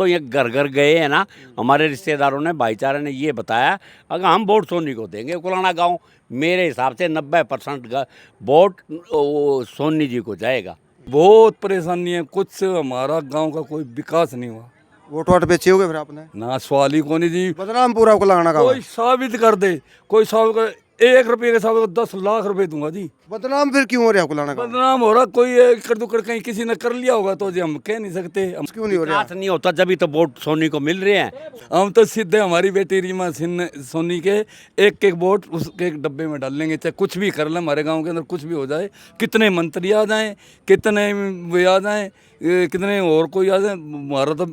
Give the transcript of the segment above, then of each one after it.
तो ये घर घर गए हैं ना, हमारे रिश्तेदारों ने, भाईचारे ने ये बताया, अगर हम वोट सोनी को देंगे। कुलाना गांव मेरे हिसाब से 90% वोट सोनी जी को जाएगा। बहुत परेशानी है, कुछ हमारा गांव का कोई विकास नहीं हुआ। वोट वाट बेचे होगे फिर आपने? ना सवाल ही कोनी जी, बदनाम पूरा कुलाना का कोई साबित कर दे, कोई साबित कर, 1 रुपये के साबित 10 लाख रुपए दूंगा जी। बदनाम फिर क्यों हो रहा है कुलाना का? बदनाम हो रहा, कोई एकड़ दुकड़ कहीं किसी ने कर लिया होगा तो जी हम कह नहीं सकते। क्यों नहीं हो रहा? विकास नहीं होता जब तो वोट सोनी को मिल रहे हैं। हम तो सीधे हमारी बेटी रीमा सोनी के एक एक वोट उसके एक डब्बे में डाल लेंगे, चाहे कुछ भी कर ले, हमारे गांव के अंदर कुछ भी हो जाए, कितने मंत्री आ जाएं, कितने वे आ जाएं, कितने और कोई आ जाए, हमारा तो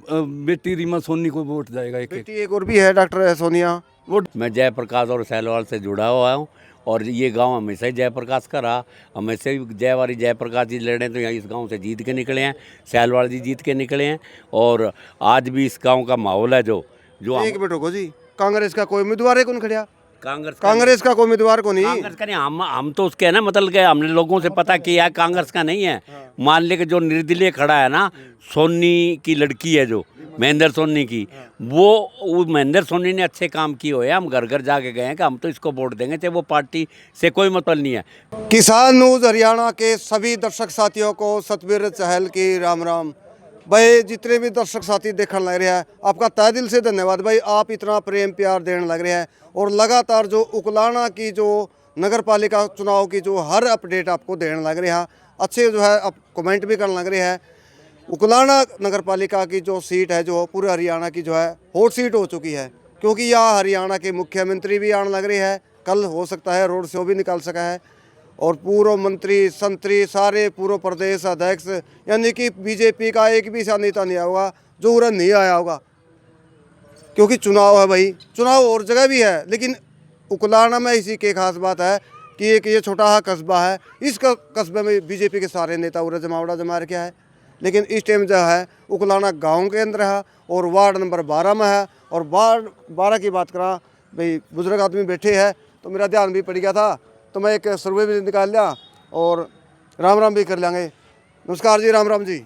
बेटी रीमा सोनी को वोट जाएगा एक एक। बेटी एक और भी है, डॉक्टर सोनिया। मैं जयप्रकाश और सैलवाल से जुड़ा हुआ हूँ और ये गांव हमेशा ही जयप्रकाश का रहा। हमेशा ही जयवारी जयप्रकाश जी लड़े तो यहाँ इस गांव से जीत के निकले हैं, सैलवाल जी जीत के निकले हैं और आज भी इस गांव का माहौल है जो एक मिनट रुको जी, कांग्रेस का कोई उम्मीदवार है कौन खड़ा? कांग्रेस का कोई उम्मीदवार को नहीं। कांग्रेस का नहीं, हम तो उसके है ना, मतलब कि हमने लोगों से पता किया कांग्रेस का नहीं है। मान ले कि जो निर्दलीय खड़ा है ना, सोनी की लड़की है जो महेंद्र सोनी की, वो महेंद्र सोनी ने अच्छे काम किए हुए हैं। हम घर घर जाके गए हैं कि हम तो इसको वोट देंगे, चाहे वो पार्टी से कोई मतलब नहीं है। किसान न्यूज़ हरियाणा के सभी दर्शक साथियों को सतबीर चहल की राम राम। भाई जितने भी दर्शक साथी देखने लग रहे हैं, आपका तहे दिल से धन्यवाद भाई, आप इतना प्रेम प्यार देने लग रहे हैं और लगातार जो उकलाना की जो नगर पालिका चुनाव की जो हर अपडेट आपको देने लग रहे हैं, अच्छे जो है आप कमेंट भी करने लग रहे हैं। उकलाना नगर पालिका की जो सीट है जो पूरे हरियाणा की जो है हॉट सीट हो चुकी है, क्योंकि यहाँ हरियाणा के मुख्यमंत्री भी आने लग रहे हैं, कल हो सकता है रोड शो भी निकाल सका है और पूर्व मंत्री संतरी सारे पूर्व प्रदेश अध्यक्ष, यानी कि बीजेपी का एक भी ऐसा नेता नहीं आया होगा जो उधर नहीं आया होगा, क्योंकि चुनाव है भाई। चुनाव और जगह भी है लेकिन उकलाना में इसी की खास बात है कि एक ये छोटा सा कस्बा है, इस कस्बे में बीजेपी के सारे नेता उधर जमावड़ा जमा रखा है। लेकिन इस टाइम जो है उकलाना गांव के अंदर है और वार्ड नंबर 12 में है। और वार्ड 12 की बात करा भाई, बुजुर्ग आदमी बैठे हैं तो मेरा ध्यान भी पड़ गया था, तो मैं एक सर्वे भी निकाल लिया और राम राम भी कर लेंगे। नमस्कार जी, राम राम जी।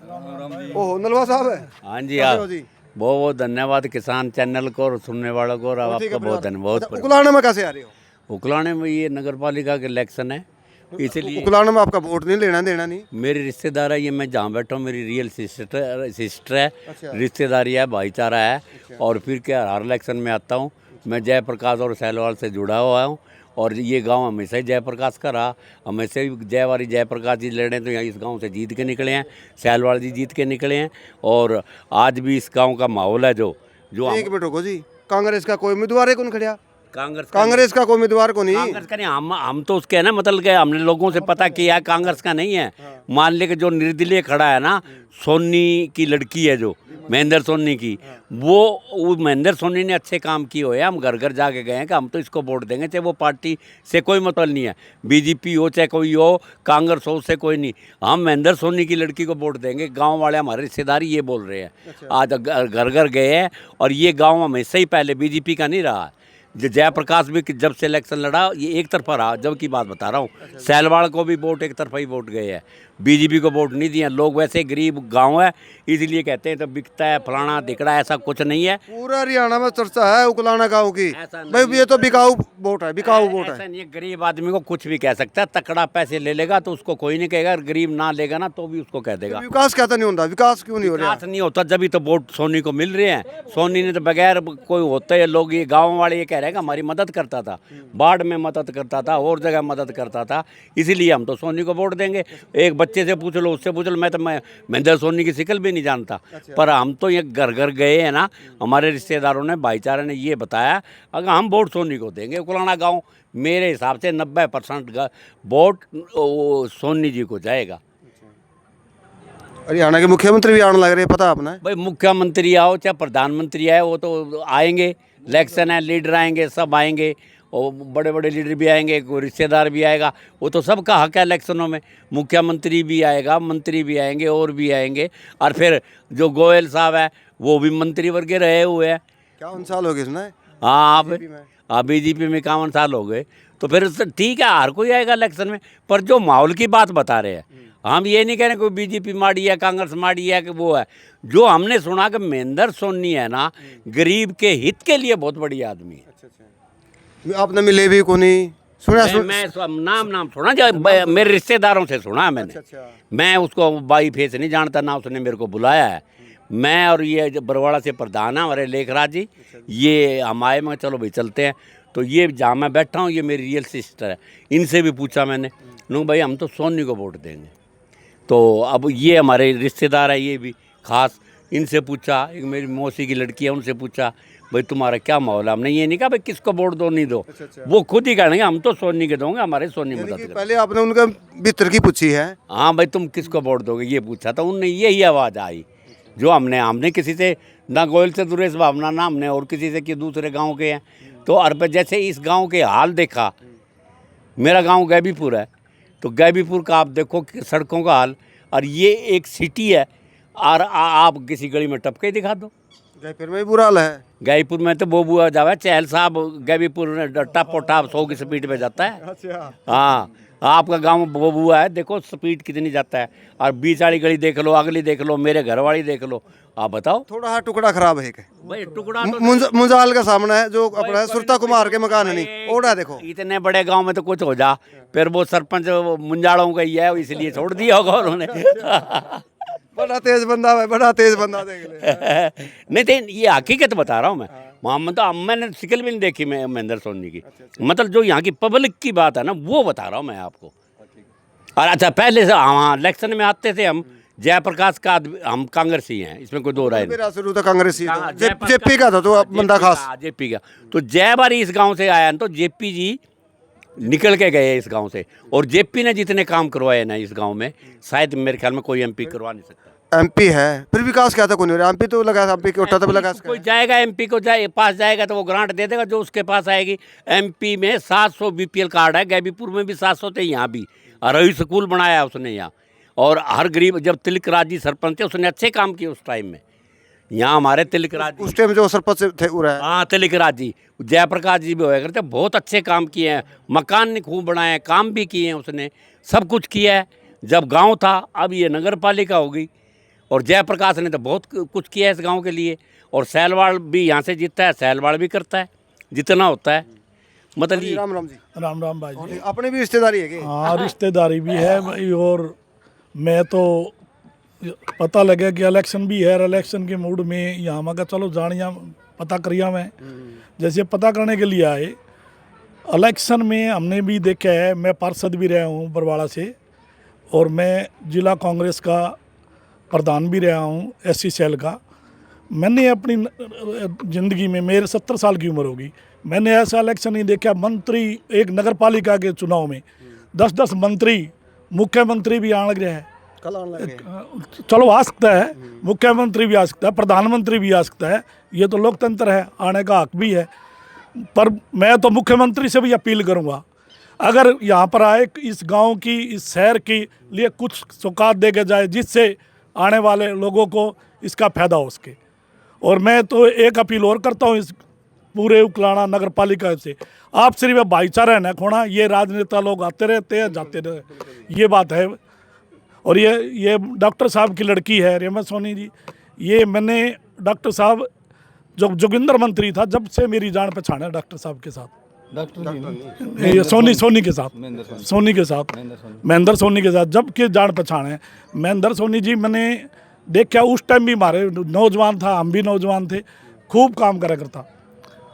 ओह नलवा साहब है। हाँ जी, आप बहुत बहुत धन्यवाद किसान चैनल को और सुनने वालों को, और आपको बहुत धन्यवाद। उकलाना में कैसे आ रहे हो? उकलाने में ये नगर पालिका के इलेक्शन है, इसलिए उकलाना में आपका वोट नहीं लेना देना नहीं। मेरे रिश्तेदार है, ये मैं जहाँ बैठा हूँ मेरी रियल सिस्टर है, रिश्तेदारी है, भाईचारा है। और फिर क्या हर इलेक्शन में आता हूँ। मैं जयप्रकाश और सैलवाल से जुड़ा हुआ हूँ और ये गांव हमेशा ही जयप्रकाश का रहा। हमेशा ही जयवारी जयप्रकाश जी लड़े तो यहाँ इस गांव से जीत के निकले हैं, सैलवाल जी जीत के निकले हैं और आज भी इस गांव का माहौल है जो एक मिनट रुको जी, कांग्रेस का कोई उम्मीदवार है कौन खड़ा? कांग्रेस का कोई उम्मीदवार को नहीं। कांग्रेस का नहीं, हम तो उसके है ना, मतलब कि हमने लोगों से पता किया कांग्रेस का नहीं है। मान ले कि जो निर्दलीय खड़ा है ना, सोनी की लड़की है जो महेंद्र सोनी की, वो महेंद्र सोनी ने अच्छे काम किए हुए हैं। हम घर घर जाके गए हैं कि हम तो इसको वोट देंगे, चाहे वो पार्टी से कोई मतलब नहीं है, बीजेपी हो चाहे कोई हो, कांग्रेस हो, उससे कोई नहीं। हम महेंद्र सोनी की लड़की को वोट देंगे। गांव वाले हमारे रिश्तेदार ये बोल रहे हैं। आज घर घर गए हैं और ये गाँव हमेशा ही पहले बीजेपी का नहीं रहा। जयप्रकाश भी जब से इलेक्शन लड़ा ये एक तरफा रहा, जब की बात बता रहा हूँ। सैलवाड़ को भी वोट एक तरफा ही वोट गए हैं, बीजेपी को वोट नहीं दिए। लोग वैसे गरीब गांव है इसलिए कहते हैं तो बिकता है फलाना दिकड़ा, ऐसा कुछ नहीं है। पूरा हरियाणा में चर्चा है उकलाना गांव की, भाई ये तो बिकाऊ वोट है, बिकाऊ वोट है। ऐसा नहीं है, गरीब आदमी को कुछ भी कह सकता है। तकड़ा पैसे ले लेगा तो उसको कोई नहीं कहेगा, गरीब ना लेगा ना तो भी उसको कह देगा। विकास कहता नहीं होता, विकास क्यों नहीं हो रहा? विकास नहीं होता जब तो वोट सोनी को मिल रहे हैं। सोनी ने तो बगैर कोई होते है, लोग ये गाँव वाले ये कह रहे हैं कि हमारी मदद करता था, बाढ़ में मदद करता था और जगह मदद करता था, इसीलिए हम तो सोनी को वोट देंगे। एक बच्चे से पूछ लो, उससे पूछ लो, मैं तो महेंद्र सोनी की शिकल भी नहीं जानता। पर हम तो ये घर घर गए हैं ना, हमारे रिश्तेदारों ने, भाईचारे ने ये बताया, अगर हम वोट सोनी को देंगे। कुलाना गांव मेरे हिसाब से 90% वोट सोनी जी को जाएगा। हरियाणा के मुख्यमंत्री भी आने लग रहे हैं, पता आपने? भाई मुख्यमंत्री आओ चाहे प्रधानमंत्री आए, वो तो आएंगे। इलेक्शन है, लीडर आएंगे, सब आएंगे और बड़े बड़े लीडर भी आएंगे, कोई रिश्तेदार भी आएगा, वो तो सबका हक है इलेक्शनों में। मुख्यमंत्री भी आएगा, मंत्री भी आएंगे और भी आएंगे। और फिर जो गोयल साहब है वो भी मंत्री वर्ग के रहे हुए हैं। 51 साल हो गए इसने। हाँ, आप बीजेपी में 51 साल हो गए, तो फिर ठीक है, हर कोई आएगा इलेक्शन में। पर जो माहौल की बात बता रहे हैं, हम ये नहीं कह रहे कोई बीजेपी माड़ी है, कांग्रेस माड़ी है कि वो है। जो हमने सुना कि महेंद्र सोनी है ना, गरीब के हित के लिए बहुत बड़ी आदमी है। आपने मिले भी को नहीं सुना? मैं नाम सुना, जो मेरे रिश्तेदारों से सुना है मैंने। मैं उसको बाई फेस नहीं जानता, ना उसने मेरे को बुलाया है। मैं और ये जो बरवाड़ा से प्रधान है हमारे लेखराज जी, ये हम आए, मैं चलो भाई चलते हैं। तो ये जहाँ मैं बैठा हूँ ये मेरी रियल सिस्टर है, इनसे भी पूछा मैंने, नो भाई हम तो सोनी को वोट देंगे। तो अब ये हमारे रिश्तेदार है, ये भी खास, इनसे पूछा, एक मेरी मौसी की लड़की है उनसे पूछा भाई तुम्हारा क्या माहौल है। हमने ये नहीं कहा भाई किसको वोट दो नहीं दो, वो खुद ही कहेंगे हम तो सोनी के दोगे, हमारे सोनी मदद करें। पहले आपने उनका भीतर की पूछी है? हाँ भाई तुम किसको वोट दोगे ये पूछा, तो उनने यही आवाज़ आई जो हमने किसी से ना गोयल से दुरेश भावना, ना हमने और किसी से कि दूसरे गांव के हैं। तो और पे जैसे इस गांव के हाल देखा, मेरा गांव गैबीपुर है, तो गैबीपुर का आप देखो कि सड़कों का हाल, और ये एक सिटी है, और आप किसी गली में टपके दिखा दो, जयपुर में भी बुरा हाल है। गैबीपुर में तो वो बुआ जावा चहल साहब गैबीपुर में टप और टाप 100 की स्पीड पे जाता है। अच्छा, हाँ, आपका गांव वो बुआ है, देखो स्पीड कितनी जाता है। और बीच वाली गली देख लो, अगली देख लो, मेरे घर वाली देख लो, आप बताओ। थोड़ा हाँ टुकड़ा खराब है भाई टुकड़ा तो मुंजाल का सामना है जो अपना सुरता कुमार के मकान है, नहीं ओड़ा देखो। इतने बड़े गांव में तो कुछ हो जा, फिर वो सरपंच मुंजाड़ों का ही है, इसलिए छोड़ दिया होगा उन्होंने। बड़ा तेज बंदा है, बड़ा तेज बंदा देख ले। नहीं तो ये हकीकत बता रहा हूँ मैं, मोहम्मद तो मैंने शिकल भी नहीं देखी मैं महेंद्र सोनी की। मतलब जो यहाँ की पब्लिक की बात है ना वो बता रहा हूँ मैं आपको। और अच्छा पहले से हाँ इलेक्शन में आते थे हम, जयप्रकाश का हम कांग्रेसी हैं, इसमें कोई दो राय नहीं। मेरा शुरू तो कांग्रेसी हाँ, जेपी का था, तो बंदा खास जेपी का। तो जय बारी इस गांव से आया तो जेपी जी निकल के गए इस गांव से, और जेपी ने जितने काम करवाए ना इस गांव में शायद मेरे ख्याल में कोई एमपी करवा नहीं सकता। एमपी है फिर विकास क्या था, कौन एमपी तो लगा, एमपी के उठा तो लगा। कोई जाएगा एमपी को पास जाएगा तो वो ग्रांट दे देगा जो उसके पास आएगी। एमपी में 700 बीपीएल कार्ड है, गैबीपुर में भी 700 थे, यहाँ भी रवि स्कूल बनाया उसने यहाँ। और हर गरीब, जब तिलक राज जी सरपंच थे उसने अच्छे काम किए उस टाइम में। यहाँ हमारे तिलक राज उस टाइम जो सरपंच थे हाँ तिलक राज जी, जयप्रकाश जी भी होया करते, बहुत अच्छे काम किए हैं, मकान ने खूब बनाए, काम भी किए हैं उसने, सब कुछ किया है जब गांव था। अब ये नगर पालिका हो गई, और जयप्रकाश ने तो बहुत कुछ किया है इस गांव के लिए। और सैलवाड़ भी यहाँ से जीतता है, सैलवाड़ भी करता है जितना होता है। मतलब ये राम राम जी। राम राम भाई जी। अपने भी रिश्तेदारी है कि? हाँ रिश्तेदारी भी है भाई, और मैं तो पता लगे कि इलेक्शन भी है, इलेक्शन के मूड में यहाँ मैं चलो जानिया पता करिया मैं, जैसे पता करने के लिए आए। इलेक्शन में हमने भी देखा है, मैं पार्षद भी रहा हूँ बरवाड़ा से, और मैं जिला कांग्रेस का प्रधान भी रहा हूँ एससी सेल का। मैंने अपनी ज़िंदगी में, मेरे 70 साल की उम्र होगी, मैंने ऐसा इलेक्शन नहीं देखा। मंत्री एक नगर पालिका के चुनाव में 10-10 मंत्री, मुख्यमंत्री भी आने लग रहा है। चलो आ सकता है, मुख्यमंत्री भी आ सकता है, प्रधानमंत्री भी आ सकता है, ये तो लोकतंत्र है, आने का हक भी है। पर मैं तो मुख्यमंत्री से भी अपील करूँगा, अगर यहाँ पर आए इस गांव की, इस शहर के लिए कुछ सौगात दे के जाए जिससे आने वाले लोगों को इसका फायदा हो सके। और मैं तो एक अपील और करता हूँ इस पूरे उकलाना नगर पालिका से, आप सिर्फ भाईचारा न खोना, ये राजनेता लोग आते रहते हैं जाते रहते, ये बात है। और ये डॉक्टर साहब की लड़की है रेमा सोनी जी, ये मैंने डॉक्टर साहब जब जोगिंदर मंत्री था जब से मेरी जान पहचान है डॉक्टर साहब के साथ, ये सोनी के साथ, महेंद्र सोनी के साथ जब के जान पहचान है। महेंद्र सोनी जी मैंने देखा उस टाइम भी हमारे नौजवान था, हम भी नौजवान थे, खूब काम करा करता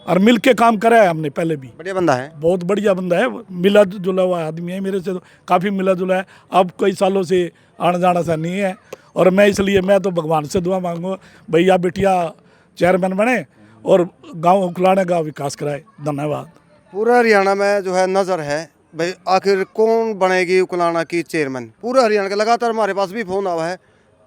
और मिल के काम करा है हमने पहले भी। बढ़िया बंदा है, बहुत बढ़िया बंदा है, मिला जुला हुआ आदमी है, मेरे से तो काफ़ी मिला जुला है। अब कई सालों से आना जाना सा नहीं है, और मैं इसलिए मैं तो भगवान से दुआ मांगूंगा भैया बिटिया चेयरमैन बने और गाँव उकलाने का विकास कराए। धन्यवाद। पूरा हरियाणा में जो है नज़र है भाई आखिर कौन बनेगी उकलाना की चेयरमैन। पूरा हरियाणा का लगातार हमारे पास भी फ़ोन आवा है,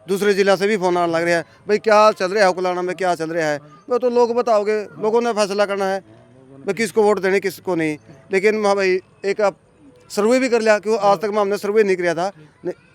दूसरे ज़िला से भी फ़ोन आने लग रहा है भाई क्या चल रहा है उकलाना में, क्या चल रहा है। वो तो लोग बताओगे, लोगों ने फैसला करना है भाई किसको वोट देने किसको नहीं। लेकिन हाँ भाई एक आप सर्वे भी कर लिया, क्यों आज तक में हमने सर्वे नहीं किया था।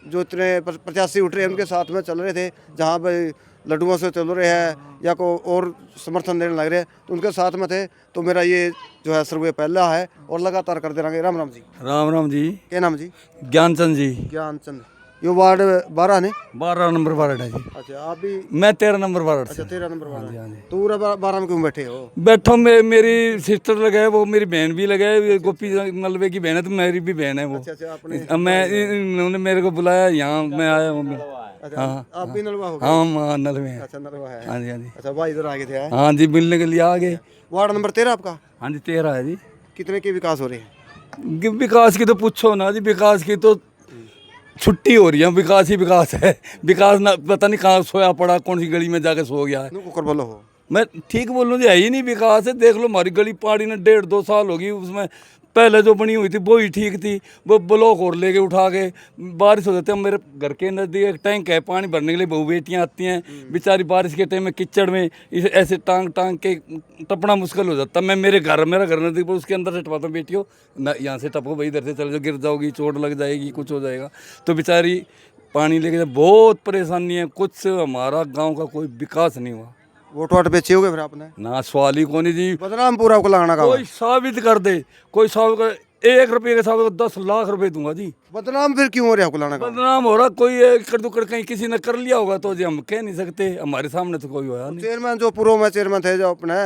जो इतने प्रत्याशी उठ रहे हैं उनके साथ में चल रहे थे, जहाँ भाई लड्डुओं से चल रहे हैं या को और समर्थन देने लग रहे हैं तो उनके साथ में थे। तो मेरा ये जो है सर्वे पहला है और लगातार करते रहेंगे। राम राम जी। राम राम जी। क्या नाम जी? ज्ञानचंद जी। ज्ञानचंद। ये वार्ड 12 ने? 12 नंबर वार्ड है जी। अच्छा आप भी? मैं 13 नंबर वार्ड अच्छा से। 13 नंबर वार्ड। हाँ जी। तो पूरा 12 में क्यों बैठे हो? बैठो मेरी सिस्टर लगे, वो मेरी बहन भी लगे, गोपी मलबे की बहन है, तो मेरी भी बहन है वो। अच्छा आपने? मैं इन्होंने मेरे को बुलाया, यहाँ मैं आया हूँ। अच्छा आप भी नलवा हो गए? हाँ नल में है। अच्छा नलवा है। हाँ जी हाँ जी। अच्छा भाई इधर आगे थे? हाँ जी, मिलने के लिए आ गए। वार्ड नंबर 13 आपका? हाँ जी 13 है जी। कितने के विकास हो रहे हैं? विकास की तो पूछो ना जी, विकास की तो छुट्टी हो रही है, विकास ही विकास है। विकास ना पता नहीं कहाँ सोया पड़ा, कौन सी गली में जाके सो गया है। कुकर बोलो हो। मैं ठीक बोल रहा हूँ जी, है ही नहीं विकास है। देख लो हमारी गली पहाड़ी ने 1.5-2 साल होगी, उसमें पहले जो बनी हुई थी वो ही ठीक थी। वो ब्लॉक और लेके उठा के बारिश हो जाती है। मेरे घर के नज़दीक एक टैंक है पानी भरने के लिए, बहू बेटियाँ आती हैं बेचारी, बारिश के टाइम में कीचड़ में ऐसे टांग टांग के टपना मुश्किल हो जाता है। मेरा घर नज़दीक, पर उसके अंदर से टपाता हूँ, बेटियों ना यहाँ से टपो भाई, इधर से चले जाओ, गिर जाओगी, चोट लग जाएगी, कुछ हो जाएगा। तो बेचारी पानी लेके बहुत परेशानी है। कुछ हमारा गाँव का कोई विकास नहीं हुआ। वोट वाट बेचे होगे फिर आपने? ना सवाल ही कौन जी। बदनाम पूरा को लगाना का? कोई साबित कर दे, कोई साबित कर, 1 रुपये के साबित 10 लाख रुपए दूंगा जी। बदनाम फिर क्यों हो रहा है आपको लाना का? बदनाम हो रहा, कोई एकड़ दुकड़ कहीं किसी ने कर लिया होगा तो जी हम कह नहीं सकते, हमारे सामने तो कोई होया नहीं। चेयरमैन जो पूर्व में चेयरमैन थे जो अपने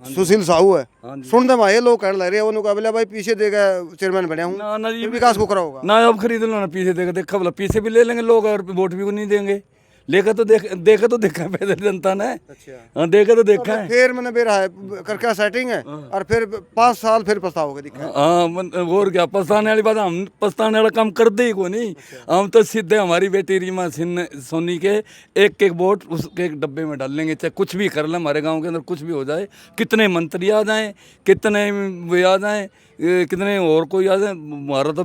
सुशील साहू है, सुन दे माए लोग कहने लग रहे हैं उन्होंने कहा बोला भाई पीछे देगा चेयरमैन बने हूँ, ना ना जी, फिर विकास को करा होगा ना अब खरीद लो ना पीछे देगा, देखा बोला पीछे भी ले लेंगे लोग और वोट भी नहीं देंगे। देखा तो देखा है पैदल जनता ने। अच्छा हाँ देखा तो देखा है। फिर मैंने बेरा है करके सेटिंग है और फिर 5 साल फिर पछताओगे दिखा है। हाँ और क्या पछताने वाली बात, हम पछताने वाला काम कर दे ही को नहीं। हम तो सीधे हमारी बेटी रीमा सोनी के एक वोट उसके एक डब्बे में डाल लेंगे, चाहे कुछ भी कर लें, हमारे गांव के अंदर कुछ भी हो जाए, कितने मंत्री आ जाएं, कितने वे आ जाएं, कितने और कोई आ जाए, हमारा तो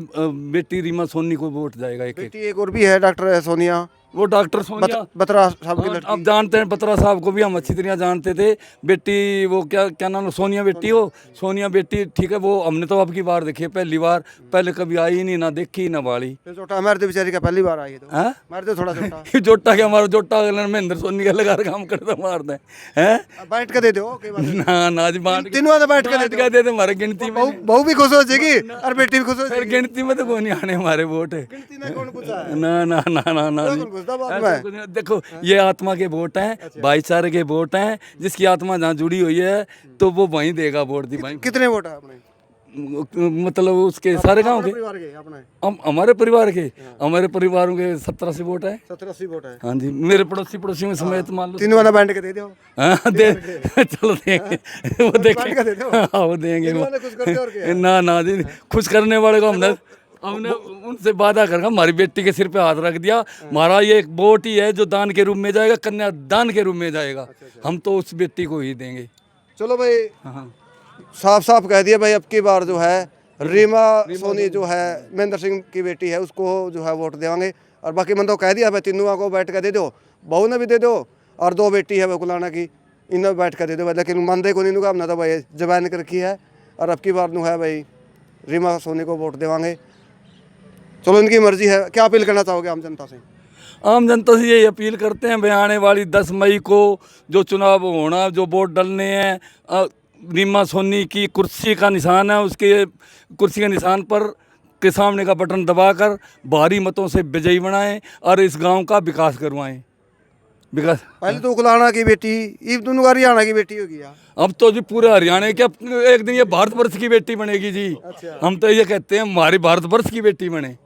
बेटी रीमा सोनी को वोट जाएगा। एक बेटी एक और भी है डॉक्टर सोनिया, वो डॉक्टर सोनिया बत्रा साहब की लड़की। अब जानते हैं, बत्रा साहब को भी हम अच्छी तरह जानते थे। बेटी वो क्या नाम है, सोनिया बेटी हो, सोनिया बेटी ठीक है। वो हमने तो अब की बार देखी है, पहली बार, पहले कभी आई नहीं, ना देखी ना वाली। छोटा हमारे तो बेचारी का पहली बार आई है तो हाँ? हमारे तो थोड़ा छोटा जोटा के हमारा जोटा महेंद्र सोनी का लगा काम करता मार दे हैं। बैठ के दे दो कई बार ना ना जी, बांट तीनों आधा बैठ के दे दे हमारे गिनती में। बहू भी खुश हो जाएगी और बेटी भी खुश हो फिर जाएगी। गिनती में तो कौन नहीं आने हमारे वोट। गिनती में कौन पूछा है? ना ना ना ना ना कौन जी। पूछता बाद ऐसा में? कुछ नहीं। देखो ये आत्मा के वोट हैं, भाईचारे के वोट हैं। जिसकी आत्मा जहाँ जुड़ी हुई है तो वो वहीं देगा वोट दी भाई। कितने वोट है अपने? मतलब उसके सारे गांव के, परिवार के अपने हमारे परिवार के, हमारे परिवारों के 17 वोट है। 17-80 वोट है। हाँ जी, मेरे पड़ोसी में समेत मान लो। तीनों वाला बैंड के दे दो। हाँ दे चलो देंगे, वो बांट के दे दो। देखेंगे। हाँ वो देंगे तीनों वो। वाले खुश करते और क्या? ना ना जी, खुश करने वाले को हमने उनसे वादा करके हमारी बेटी के सिर पे हाथ रख दिया। हमारा ये एक वोट ही है जो दान के रूप में जाएगा, कन्या दान के रूप में जाएगा। हम तो उस बेटी को ही देंगे। चलो भाई हाँ साफ साफ कह दिया भाई, अब की बार जो है रीमा सोनी जो है महेंद्र सिंह की बेटी है उसको जो है वोट देवांगे। और बाकी मन तो कह दिया भाई, तीनों को बैठ कर दे दो, बहू ने भी दे दो और 2 बेटी है वो कुलाना की, इन्हें बैठ कर दे दो। लेकिन मानते को नहीं हमने तो भाई जबान कर रखी है और अब की बार जो है भाई रीमा सोनी को वोट देवांगे। चलो इनकी मर्जी है। क्या अपील करना चाहोगे आम जनता से? आम जनता से यही अपील करते हैं भाई, आने वाली 10 मई को जो चुनाव होना, जो वोट डालने हैं, रीमा सोनी की कुर्सी का निशान है, उसके कुर्सी के निशान पर के सामने का बटन दबाकर भारी मतों से विजयी बनाएं और इस गांव का विकास करवाएं। विकास पहले तो उकलाना की बेटी, ये दोनों का हरियाणा की बेटी होगी यार। अब तो जी पूरे हरियाणा के एक दिन ये भारतवर्ष की बेटी बनेगी जी। हम तो ये कहते हैं हमारी भारतवर्ष की बेटी बने।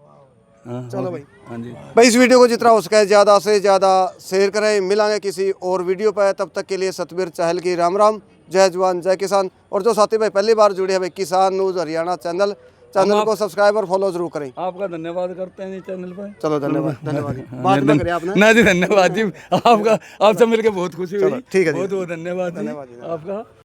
हाँ, चलो भाई। हाँ जी भाई इस वीडियो को जितना हो सके ज़्यादा से ज़्यादा शेयर करें। मिलांगे किसी और वीडियो पर, तब तक के लिए सतबीर चहल की राम राम, जय जवान जय किसान। और जो साथी भाई पहली बार जुड़े हैं भाई किसान न्यूज़ हरियाणा चैनल को सब्सक्राइब और फॉलो जरूर करें। आपका धन्यवाद करते हैं चैनल पर। चलो धन्यवाद धन्यवाद। बात ना करें आपने। ना जी धन्यवाद जी, आपका आपसे मिलकर बहुत खुशी हुई। ठीक है जी। बहुत बहुत धन्यवाद जी धन्यवाद जी। आपका।